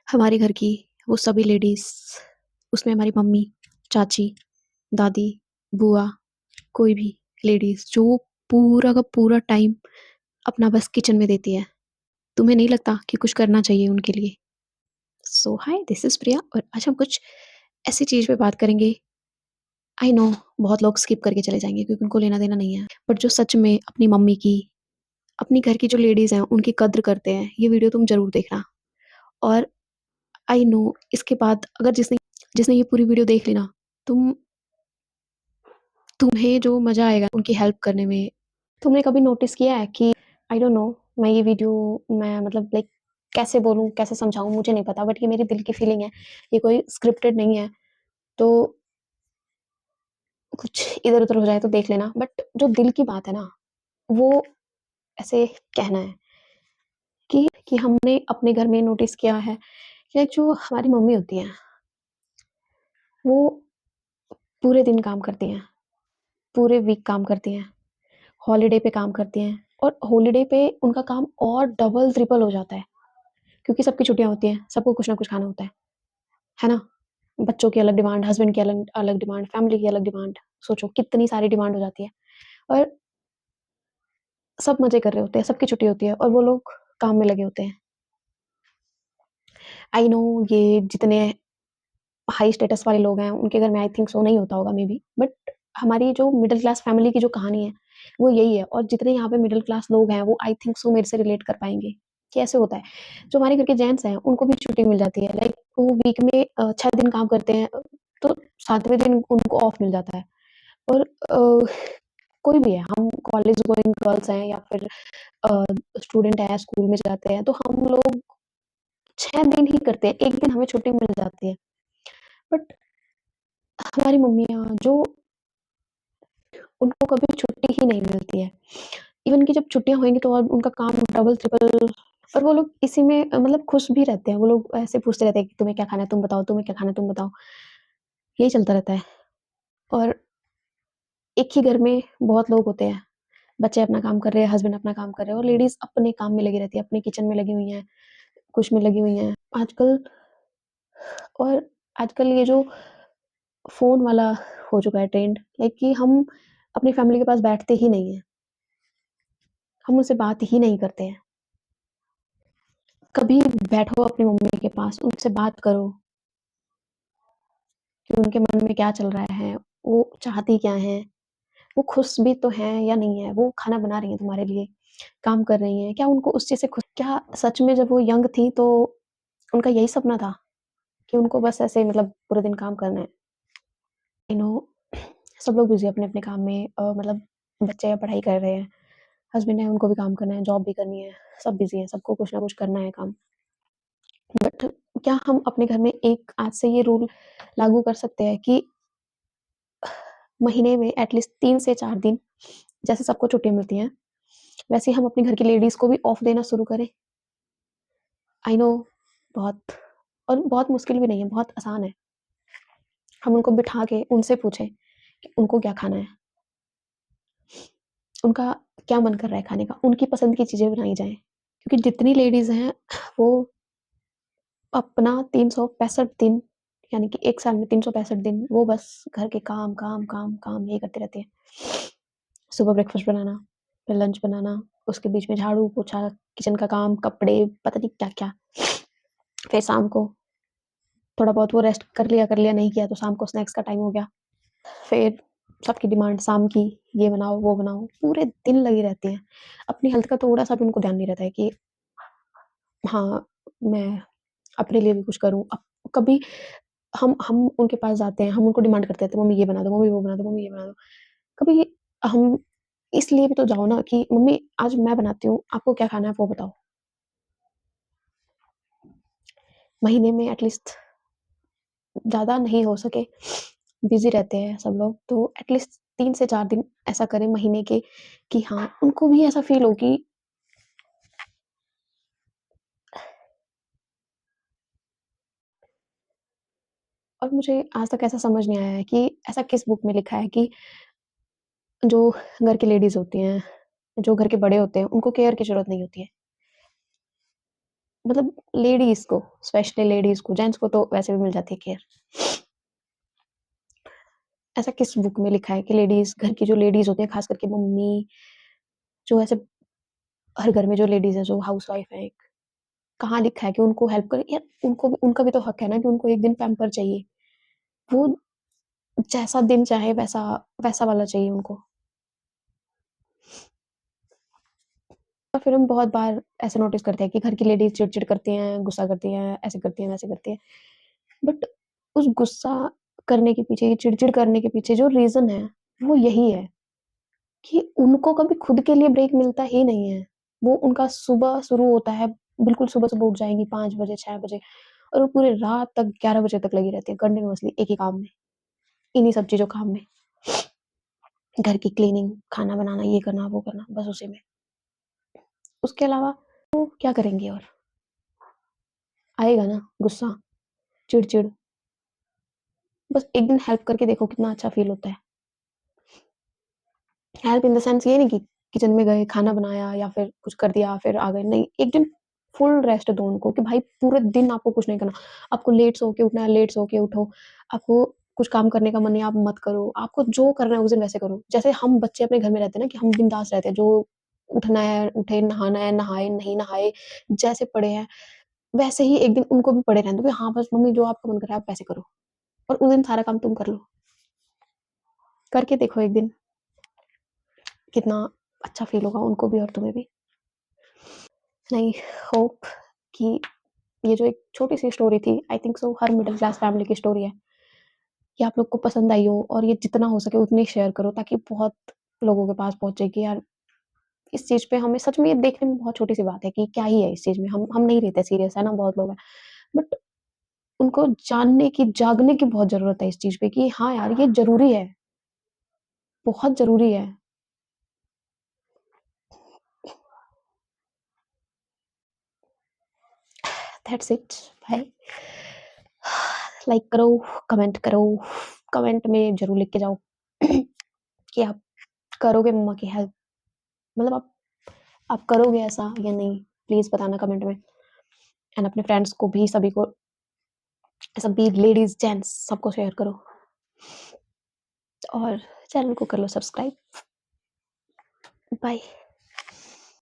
हमारे घर की वो सभी लेडीज़, उसमें हमारी मम्मी, चाची, दादी, बुआ, कोई भी लेडीज़ जो पूरा का पूरा टाइम अपना बस किचन में देती है। तुम्हें नहीं लगता कि कुछ करना चाहिए उनके लिए? सो हाय, दिस इज़ प्रिया और आज हम कुछ ऐसी चीज़ पे बात करेंगे। आई नो बहुत लोग स्किप करके चले जाएँगे क्योंकि उनको लेना-देना नहीं है। बट जो सच में अपनी मम्मी की, अपनी घर की जो लेडीज़ हैं, उनकी कद्र करते हैं, ये वीडियो तुम ज़रूर देखना। और आई नो इसके बाद अगर जिसने जिसने ये पूरी वीडियो देख ली ना, तुम तुम्हें जो मज़ा आएगा उनकी हेल्प करने में। तुमने कभी नोटिस किया है कि आई डोंट नो, मैं ये वीडियो मैं मतलब लाइक कैसे बोलूँ, कैसे समझाऊँ मुझे नहीं पता, बट ये मेरी दिल की फीलिंग है। ये कोई स्क्रिप्टेड नहीं है, तो कुछ इधर-उधर हो जाए तो देख लेना। बट जो दिल की बात है ना, वो ऐसे कहना है कि हमने अपने घर में नोटिस किया है कि एक जो हमारी मम्मी होती हैं, वो पूरे दिन काम करती हैं, पूरे वीक काम करती हैं, हॉलिडे पे काम करती हैं और हॉलिडे पे उनका काम और डबल ट्रिपल हो जाता है क्योंकि सबकी छुट्टियाँ होती हैं, सबको कुछ ना कुछ खाना होता है ना? बच्चों की अलग डिमांड, हस्बैंड की अलग अलग डिमांड, फैमिली की अलग डिमांड, सोचो कितनी सारी डिमांड हो जाती है और सब मज़े कर रहे होते हैं, सबकी छुट्टी होती है और वो लोग काम में लगे होते हैं। आई नो ये जितने हाई स्टेटस वाले लोग हैं, उनके घर में आई थिंक सो नहीं होता होगा मे बी, बट हमारी जो मिडल क्लास फैमिली की जो कहानी है, वो यही है और जितने यहाँ पे मिडल क्लास लोग हैं, वो आई थिंक सो मेरे से रिलेट कर पाएँगे कि ऐसे होता है। जो हमारे घर के जेंट्स हैं, उनको भी छुट्टी मिल जाती है, लाइक वो वीक में 6 दिन काम करते हैं, तो 7वें दिन उनको ऑफ मिल जाता है और कोई भी है, हम कॉलेज गोइंग गर्ल्स हैं या फिर अ, स्टूडेंट हैं, स्कूल में जाते हैं, तो हम लोग 6 दिन ही करते हैं, 1 दिन हमें छुट्टी मिल जाती है। बट हमारी मम्मियाँ जो उनको कभी छुट्टी ही नहीं मिलती है। इवन कि जब छुट्टियाँ होंगी तो और उनका काम डबल ट्रिपल और वो लोग इसी में मतलब खुश भी रहते हैं। वो लोग ऐसे पूछते रहते हैं कि तुम्हें क्या खाना है? तुम बताओ, तुम्हें क्या खाना है? तुम बताओ। यही चलता रहता है और एक ही घर में बहुत लोग होते हैं। बच्चे अपना काम कर रहे हैं, हस्बैंड अपना काम कर रहे हैं और लेडीज़ अपने काम में लगी रहती है, अपने किचन में लगी हुई हैं, कुछ में लगी हुई हैं। आजकल और आजकल ये जो फ़ोन वाला हो चुका है ट्रेंड, लाइक कि हम अपनी फैमिली के पास बैठते ही नहीं हैं। हम उनसे बात ही नहीं करते हैं। कभी बैठो अपनी मम्मी के पास, उनसे बात करो कि उनके मन में क्या चल रहा है, वो चाहती क्या हैं, वो खुश भी तो हैं या नहीं है, वो खाना बना रही हैं तुम्हारे लिए, काम कर रही हैं, क्या उनको उस चीज़ से खुश क्या सच में जब वो यंग थी तो उनका यही सपना था कि उनको बस ऐसे मतलब पूरे दिन काम करना है? यू नो सब लोग बिज़ी अपने-अपने काम में मतलब बच्चे पढ़ाई कर रहे हैं, हस्बैंड है उनको भी काम करना है, जॉब भी करनी है, सब बिज़ी हैं, सबको कुछ ना कुछ करना है काम। बट क्या हम अपने घर में एक आज से ये रूल लागू कर सकते हैं कि महीने में एटलीस्ट 3 से 4 दिन जैसे सबको छुट्टियाँ मिलती हैं, वैसे ही हम अपने घर की लेडीज़ को भी ऑफ देना शुरू करें? आई नो बहुत और बहुत मुश्किल भी नहीं है, बहुत आसान है। हम उनको बिठा के उनसे पूछें कि उनको क्या खाना है? उनका क्या मन कर रहा है खाने का? उनकी पसंद की चीज़ें बनाई जाएँ। क्योंकि जितनी लेडीज़ हैं, वो अपना 365 दिन यानी कि 1 साल में 365 दिन वो बस घर के काम, काम, काम, काम यही करती रहती हैं। सुबह ब्रेकफ़ास्ट बनाना, फिर लंच बनाना, उसके बीच में झाड़ू, पोछा, किचन का काम, कपड़े, पता नहीं क्या-क्या। फिर शाम को थोड़ा बहुत वो रेस्ट कर लिया, नहीं किया तो शाम को स्नैक्स का टाइम हो गया। फिर सबकी डिमांड शाम की, ये बनाओ, वो बनाओ, पूरे दिन लगी रहती हैं। अपनी हेल्थ का थोड़ा-सा भी उनको ध्यान नहीं रहता है कि हाँ, मैं अपने लिए भी कुछ करूँ। कभी हम उनके पास जाते हैं, हम उनको डिमांड करते हैं, "मम्मी ये बना दो, मम्मी वो बना दो, मम्मी ये बना दो।" कभी हम इसलिए भी तो जाओ ना कि मम्मी आज मैं बनाती हूँ, आपको क्या खाना है वो बताओ। महीने में एटलीस्ट ज़्यादा नहीं हो सके, बिज़ी रहते हैं सब लोग, तो एटलीस्ट 3 से 4 दिन ऐसा करें महीने के कि हाँ, उनको भी ऐसा फ़ील हो कि और मुझे आज तक ऐसा समझ नहीं आया है कि ऐसा किस बुक में लिखा है कि जो घर की लेडीज़ होती हैं, जो घर के बड़े होते हैं, उनको केयर की ज़रूरत नहीं होती है। मतलब लेडीज़ को, स्पेशली लेडीज़ को, जेंट्स को तो वैसे भी मिल जाती है केयर। ऐसा किस बुक में लिखा है कि लेडीज़, घर की जो लेडीज़ होती हैं, ख़ास करके मम्मी, जो ऐसे हर घर में जो लेडीज़ है, जो हाउसवाइफ़ है एक, कहाँ लिखा है कि उनको हेल्प करें? यार उनको भी, उनका भी तो हक है ना कि उनको एक दिन पैम्पर चाहिए। वो जैसा दिन चाहे वैसा वैसा वाला चाहिए उनको। और फिर हम बहुत बार ऐसे नोटिस करते हैं कि घर की लेडीज़ चिड़-चिड़ करती हैं, गुस्सा करती हैं, ऐसे करती हैं, वैसे करती हैं। बट उस गुस्सा करने के पीछे, चिड़-चिड़ करने के पीछे जो रीज़न है, वो यही है कि उनको कभी खुद के लिए ब्रेक मिलता ही नहीं है। वो उनका सुबह शुरू होता है, बिल्कुल सुबह-सुबह उठ जाएँगी 5 बजे, 6 बजे, और वो पूरी रात तक 11 बजे तक लगी रहती है कंटीन्यूअसली एक ही काम में, इन्हीं सब चीज़ों काम में। घर की क्लीनिंग, खाना बनाना, ये करना, वो करना, बस उसी में। उसके अलावा वो क्या करेंगी और? आएगा ना गुस्सा, चिड़-चिड़। बस एक दिन हेल्प करके देखो कितना अच्छा फ़ील होता है। हेल्प इन द सेंस ये नहीं कि किचन में गए, खाना बनाया या फिर कुछ कर दिया, फिर आ गए, नहीं, एक दिन फुल रेस्ट दो उनको कि भाई पूरे दिन आपको कुछ नहीं करना। आपको लेट सो के उठना है, लेट सो के उठो। आपको कुछ काम करने का मन नहीं है, आप मत करो। आपको जो करना है उस दिन वैसे करो। जैसे हम बच्चे अपने घर में रहते हैं ना कि हम बिंदास रहते हैं, जो उठना है उठे, नहाना है नहाए, नहीं नहाए, जैसे पड़े हैं, वैसे ही एक दिन उनको भी पड़े रहने दो कि हाँ, बस मम्मी जो आपका मन कर रहा है आप वैसे करो, और उस दिन सारा काम तुम कर लो। करके देखो एक दिन, कितना अच्छा फ़ील होगा उनको भी और तुम्हें भी। आई होप कि ये जो एक छोटी-सी स्टोरी थी, I think so her middle class family की स्टोरी है, ये आप लोग को पसंद आई हो, और ये जितना हो सके उतनी शेयर करो ताकि बहुत लोगों के पास पहुँचे कि यार इस चीज़ पे हमें सच में, ये देखने में बहुत छोटी-सी बात है कि क्या ही है इस चीज़ में, हम नहीं लेते सीरियस, है ना? बहुत लोग हैं। बट उनको जानने की, जागने की बहुत ज़रूरत है इस चीज़ पे कि हाँ यार, ये ज़रूरी है, बहुत ज़रूरी है। That's it, bye. लाइक करो, कमेंट करो, कमेंट में ज़रूर लिख के जाओ कि आप करोगे मम्मा की हेल्प, मतलब आप करोगे ऐसा या नहीं? प्लीज़ बताना कमेंट में, एंड अपने फ्रेंड्स को भी, सभी को, सभी लेडीज़, जेंट्स सबको शेयर करो, और चैनल को कर लो सब्सक्राइब। बाय।